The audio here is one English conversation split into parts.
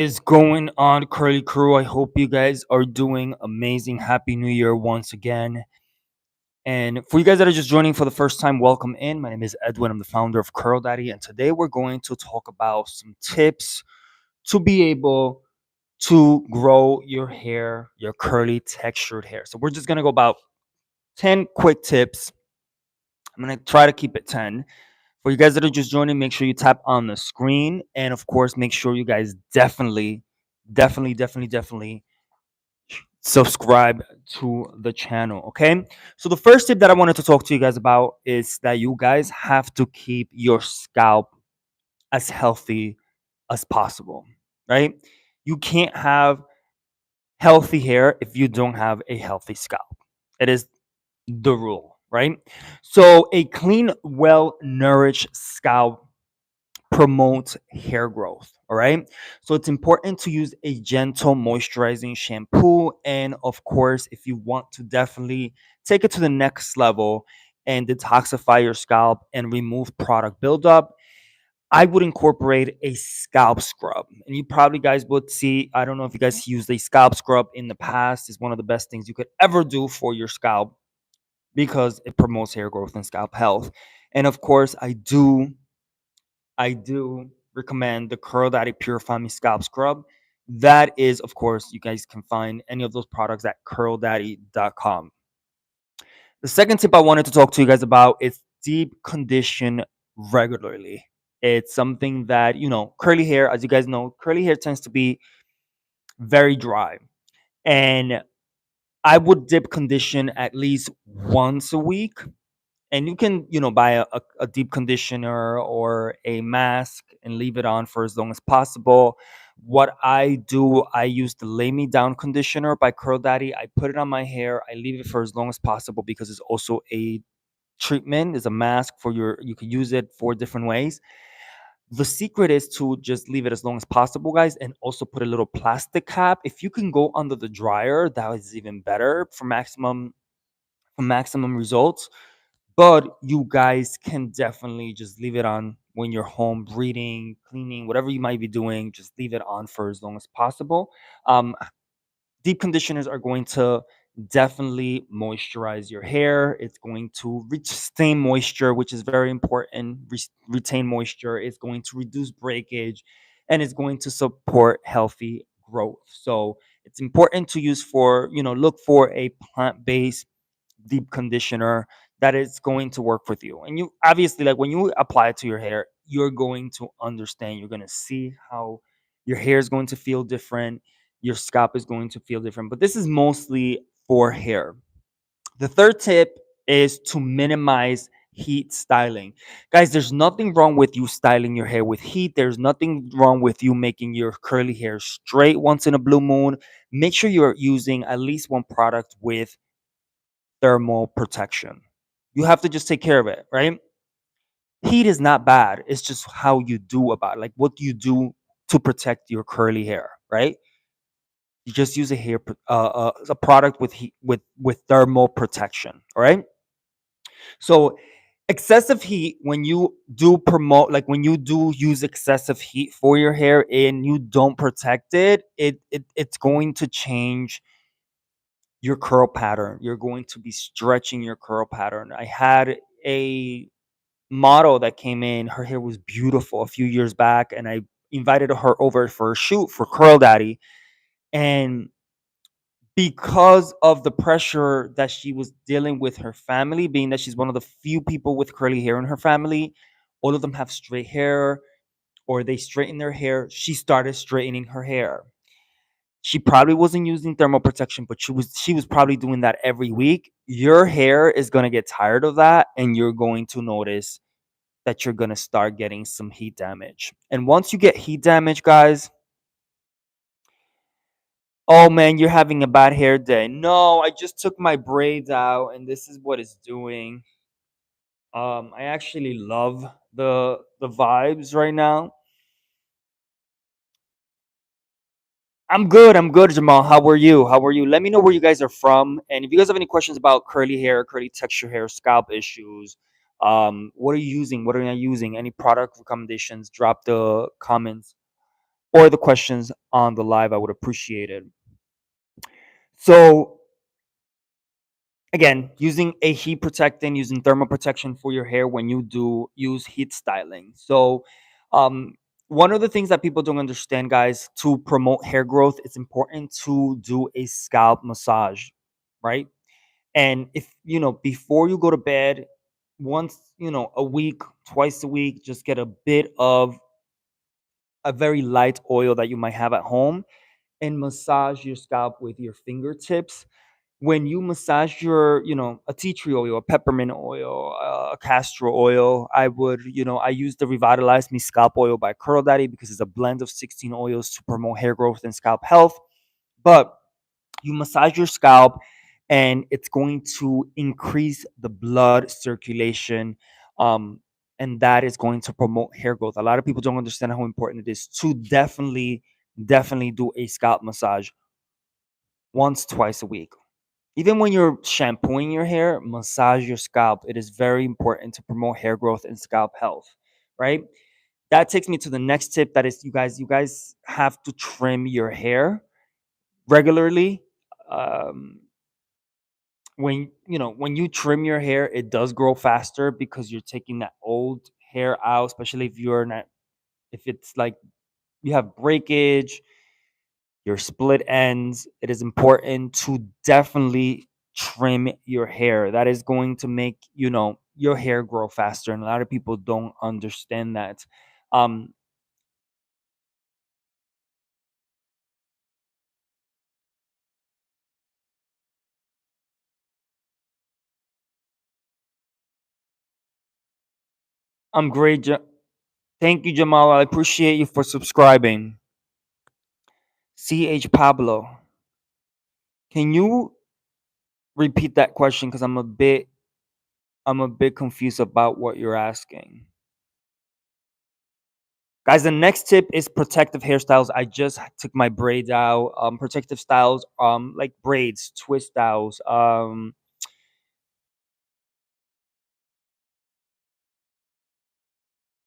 Is going on, Curly Crew? I hope you guys are doing amazing. Happy New Year once again. And for you guys that are just joining for the first time, welcome in. My name is Edwin. I'm the founder of Curl Daddy, and today we're going to talk about some tips to be able to grow your hair, your curly textured hair. So we're just gonna go about 10 quick tips. I'm gonna try to keep it 10. For you guys that are just joining, make sure you tap on the screen, and of course, make sure you guys definitely subscribe to the channel. Okay, so the first tip that I wanted to talk to you guys about is that you guys have to keep your scalp as healthy as possible, right? You can't have healthy hair if you don't have a healthy scalp. It is the rule, right? So a clean, well nourished scalp promotes hair growth. All right. So it's important to use a gentle moisturizing shampoo. And of course, if you want to definitely take it to the next level and detoxify your scalp and remove product buildup, I would incorporate a scalp scrub. And you probably guys would see, I don't know if you guys used a scalp scrub in the past, is one of the best things you could ever do for your scalp because it promotes hair growth and scalp health. And of course, I do recommend the Curl Daddy Purify Me Scalp Scrub. That is, of course, you guys can find any of those products at curldaddy.com. The second tip I wanted to talk to you guys about is deep condition regularly. It's something that, curly hair, as you guys know, curly hair tends to be very dry. And I would dip condition at least once a week, and you can buy a deep conditioner or a mask and leave it on for as long as possible. What I do, I use the Lay Me Down conditioner by Curl Daddy. I put it on my hair, I leave it for as long as possible because it's also a treatment, is a mask for your, you can use it for different ways. The secret is to just leave it as long as possible, guys, and also put a little plastic cap. If you can go under the dryer, that is even better for maximum results. But you guys can definitely just leave it on when you're home breathing, cleaning, whatever you might be doing. Just leave it on for as long as possible. Deep conditioners are going to definitely moisturize your hair. It's going to retain moisture, which is very important. Retain moisture. It's going to reduce breakage, and it's going to support healthy growth. So it's important to use for, look for a plant-based deep conditioner that is going to work with you. And you obviously, like, when you apply it to your hair, you're going to understand, you're going to see how your hair is going to feel different, your scalp is going to feel different. But this is mostly for hair. The third tip is to minimize heat styling. Guys, there's nothing wrong with you styling your hair with heat. There's nothing wrong with you making your curly hair straight once in a blue moon. Make sure you're using at least one product with thermal protection. You have to just take care of it, right? Heat is not bad. It's just how you do about it. Like, what do you do to protect your curly hair, right? You just use a product with heat, with thermal protection. All right. So excessive heat, when you do promote, like when you do use excessive heat for your hair and you don't protect it, it's going to change your curl pattern. You're going to be stretching your curl pattern. I had a model that came in. Her hair was beautiful a few years back, and I invited her over for a shoot for Curl Daddy. And because of the pressure that she was dealing with her family, being that she's one of the few people with curly hair in her family, all of them have straight hair or they straighten their hair. She started straightening her hair. She probably wasn't using thermal protection, but she was probably doing that every week. Your hair is going to get tired of that, and you're going to notice that you're going to start getting some heat damage. And once you get heat damage, guys, oh man, you're having a bad hair day. No, I just took my braids out and this is what it's doing. I actually love the vibes right now. I'm good, Jamal. How are you? How are you? Let me know where you guys are from. And if you guys have any questions about curly hair, curly texture hair, scalp issues, what are you using? What are you not using? Any product recommendations? Drop the comments or the questions on the live. I would appreciate it. So again, using a heat protectant, using thermal protection for your hair when you do use heat styling. So, um, one of the things that people don't understand, guys, to promote hair growth, it's important to do a scalp massage, right? And if before you go to bed, once a week, twice a week, just get a bit of a very light oil that you might have at home and massage your scalp with your fingertips. When you massage your, a tea tree oil, a peppermint oil, a castor oil, I use the Revitalize Me Scalp Oil by Curl Daddy because it's a blend of 16 oils to promote hair growth and scalp health. But you massage your scalp and it's going to increase the blood circulation. Um, and that is going to promote hair growth. A lot of people don't understand how important it is to definitely do a scalp massage once, twice a week. Even when you're shampooing your hair, massage your scalp. It is very important to promote hair growth and scalp health, right? That takes me to the next tip, that is you guys have to trim your hair regularly. Um, when you trim your hair, it does grow faster because you're taking that old hair out, especially if you're not if it's like you have breakage, your split ends. It is important to definitely trim your hair. That is going to make, your hair grow faster. And a lot of people don't understand that. Um, I'm great. Thank you, Jamal. I appreciate you for subscribing. CH Pablo, can you repeat that question? Because I'm a bit confused about what you're asking. Guys, the next tip is protective hairstyles. I just took my braids out. Protective styles, like braids, twist styles.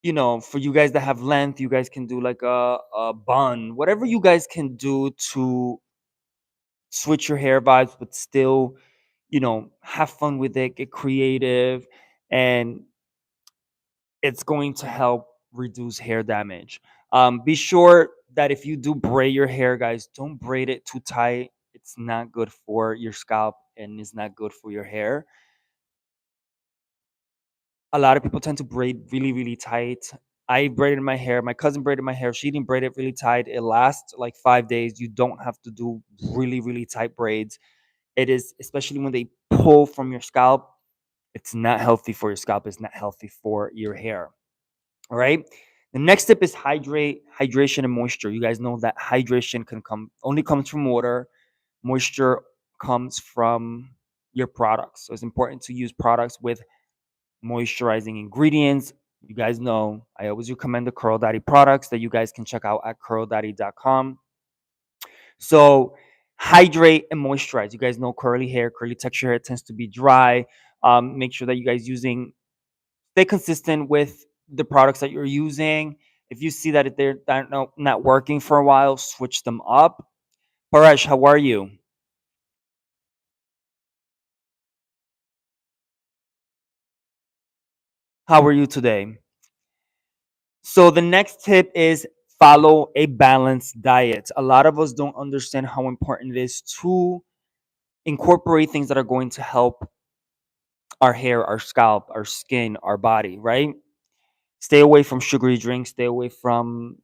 For you guys that have length, you guys can do like a bun, whatever you guys can do to switch your hair vibes, but still, have fun with it, get creative, and it's going to help reduce hair damage. Be sure that if you do braid your hair, guys, don't braid it too tight. It's not good for your scalp and it's not good for your hair. A lot of people tend to braid really, really tight. I braided my hair. My cousin braided my hair. She didn't braid it really tight. It lasts like 5 days. You don't have to do really, really tight braids. It is, especially when they pull from your scalp, it's not healthy for your scalp. It's not healthy for your hair. All right. The next tip is hydration and moisture. You guys know that hydration only comes from water. Moisture comes from your products. So it's important to use products with moisturizing ingredients. You guys know I always recommend the Curl Daddy products that you guys can check out at curldaddy.com. So hydrate and moisturize. You guys know curly hair, curly texture hair tends to be dry. Make sure that you guys stay consistent with the products that you're using. If you see that they're not working for a while, switch them up. Paresh, how are you? How are you today? So the next tip is follow a balanced diet. A lot of us don't understand how important it is to incorporate things that are going to help our hair, our scalp, our skin, our body, right? Stay away from sugary drinks, stay away from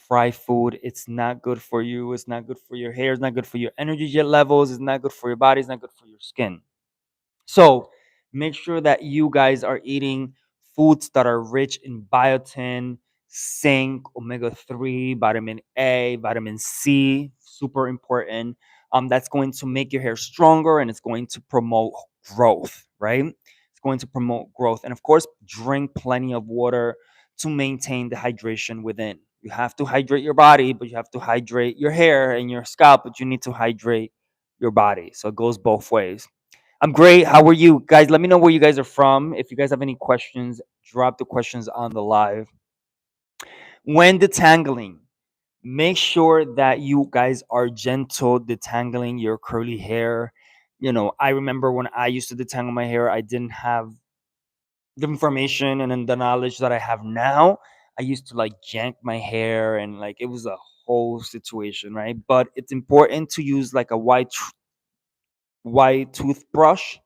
fried food. It's not good for you. It's not good for your hair. It's not good for your energy jet levels. It's not good for your body. It's not good for your skin. So make sure that you guys are eating foods that are rich in biotin, zinc, omega 3, vitamin A, vitamin C, super important. That's going to make your hair stronger and it's going to promote growth, right? It's going to promote growth. And of course, drink plenty of water to maintain the hydration within. You have to hydrate your body, but you have to hydrate your hair and your scalp, but you need to hydrate your body. So it goes both ways. I'm great. How are you guys? Let me know where you guys are from. If you guys have any questions, drop the questions on the live. When detangling, Make sure that you guys are gentle detangling your curly hair. I remember when I used to detangle my hair, I didn't have the information and then the knowledge that I have now. I used to like jank my hair and like it was a whole situation, right? But it's important to use like a white toothbrush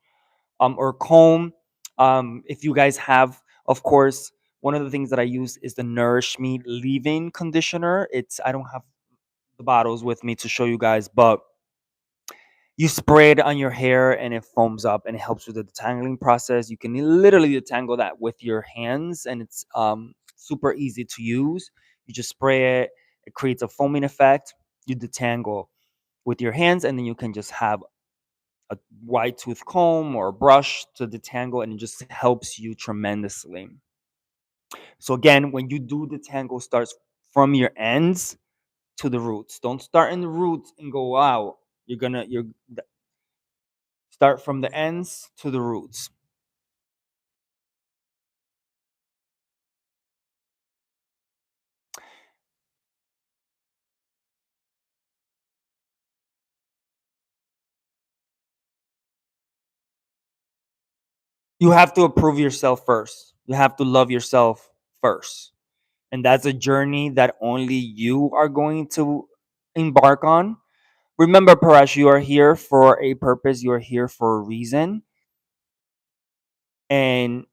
or comb. If you guys have, of course, one of the things that I use is the Nourish Me leave-in conditioner. I don't have the bottles with me to show you guys, but you spray it on your hair and it foams up and it helps with the detangling process. You can literally detangle that with your hands and it's super easy to use. You just spray it, it creates a foaming effect. You detangle with your hands and then you can just have a wide tooth comb or a brush to detangle and it just helps you tremendously. So again, when you do detangle, starts from your ends to the roots. Don't start in the roots and go out. You're start from the ends to the roots. You have to approve yourself first. You have to love yourself first. And that's a journey that only you are going to embark on. Remember, Parash, you are here for a purpose, you are here for a reason. And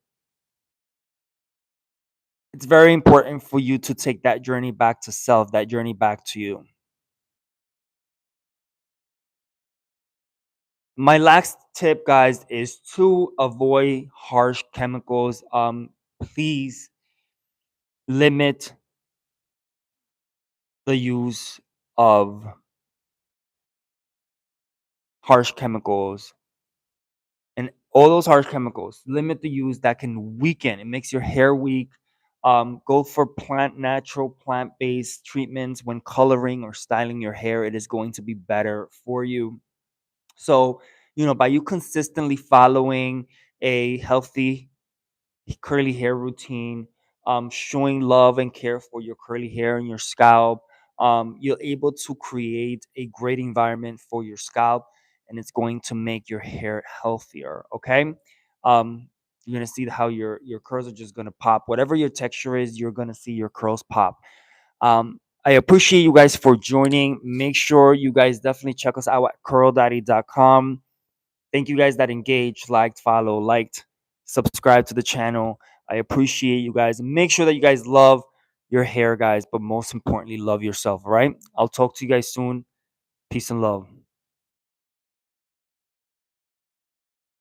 it's very important for you to take that journey back to self, that journey back to you. My last tip, guys, is to avoid harsh chemicals. Please limit the use of harsh chemicals and all those harsh chemicals. Limit the use that can weaken. It makes your hair weak. Go for natural plant-based treatments when coloring or styling your hair. It is going to be better for you. So, by you consistently following a healthy curly hair routine, showing love and care for your curly hair and your scalp, you're able to create a great environment for your scalp and it's going to make your hair healthier. Okay. You're gonna see how your curls are just gonna pop. Whatever your texture is, you're gonna see your curls pop. I appreciate you guys for joining. Make sure you guys definitely check us out at curldaddy.com. Thank you guys that engaged, liked, subscribe to the channel. I appreciate you guys. Make sure that you guys love your hair, guys, but most importantly, love yourself. All right. I'll talk to you guys soon. Peace and love.